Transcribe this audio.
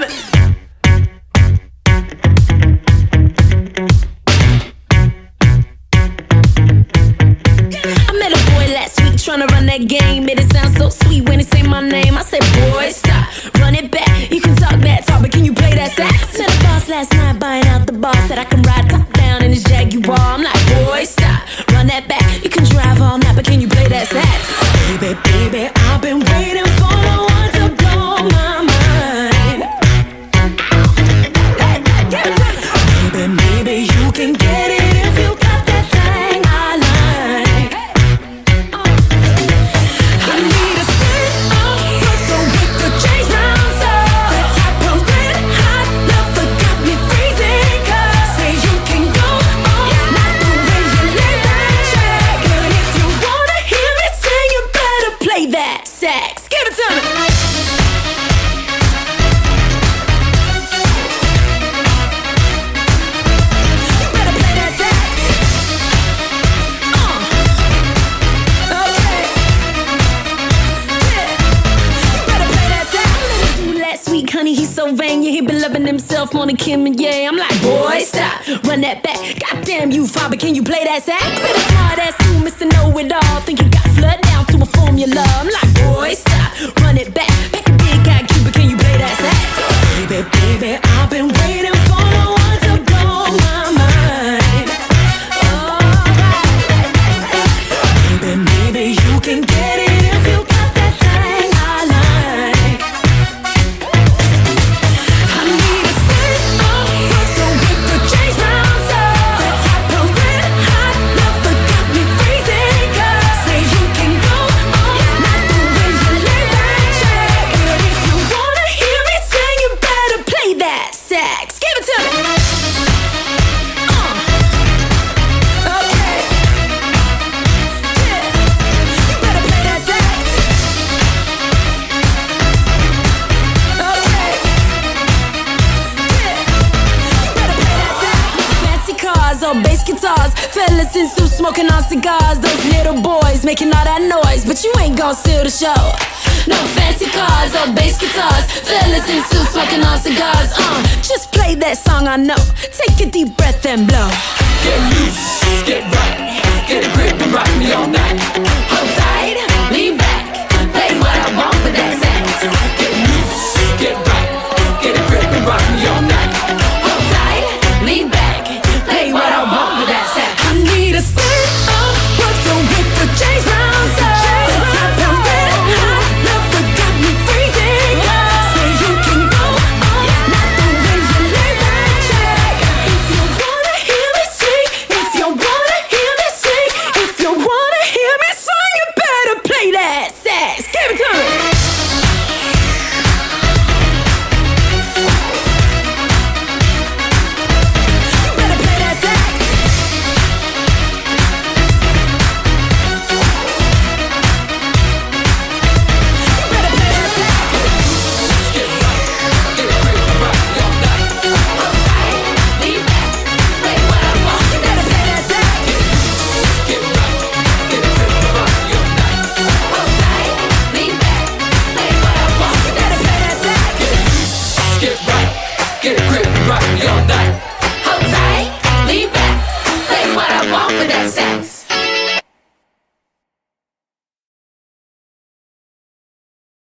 to me. I met a boy last week tryna run that game. Made it sound so sweet when he say my name. I said, boy, stop, run it back. You can talk that talk, but can you play that sax? Met a boss last night buying out the bar. Said I can ride top down in his Jaguar. I'm like, boy, stop, run that back. You can drive all night, but can you play that sax? Baby, baby, I've been waiting for the one to blow my mind. Hey, give it to me. Baby, maybe you can get it if you got that thing I like. I need a stick of Brooklyn with the chains round so the type of red hot love that got me freezing. 'Cause say you can go all night the way you lay that track. But if you wanna hear me sing, you better play that sax. Give it to me. You better play that sax. Okay. Yeah. You better play that sax. Last week, honey, he's so vain. Yeah, he been loving himself more than Kim and Ye. I'm like, boy, stop, run that back. Goddamn you, father, can you play that sax? Said a smart ass too, Mr. Know-It-All. Think you got flood down to a formula. I'm like, boy, stop, run it back. Pack a big guy, Cuba, can you play that sax? Baby, baby, I've been waiting for the one to blow my mind. Alright. Baby, maybe you can get it if you got that thing I like. I need a stick of Brooklyn with the chains round so the type of red hot love that got me freezing. 'Cause say you can go all night the way you lay that track. But if you wanna hear me sing, you better play that sax. Give it to me. Okay. Yeah. You better play that sax. Okay. Yeah. You better play that sax. Fancy cars or bass guitars, fellas in suits smoking on cigars. Those little boys making all that noise, but you ain't gon' steal the show. No fancy cars or bass guitars, fellas in suits smoking on cigars. Just play that song I know. Take a deep breath and blow. Get loose, get right, get a grip and rock me all night. Hold tight, lean back, play what I want with that sax. Get loose, get right, get a grip and rock me all night. Hold tight, lean back, play what I want with that sax. I need a stick of Brooklyn with the chains round so the type of red hot love that got me freezing. Say you can go all night the way you lay that track. If you wanna hear me sing, if you wanna hear me sing, if you wanna hear me sing, you better play that sax. Give it to me. You better play that sax. You better play that sax. Get right, get a grip and rock me all night. Hold tight, lean back, play what I want. You better play that sax. Get right, get a grip and rock me all night. Hold tight, lean back, play what I want. You better play that sax. Get right, get a grip and rock me all night.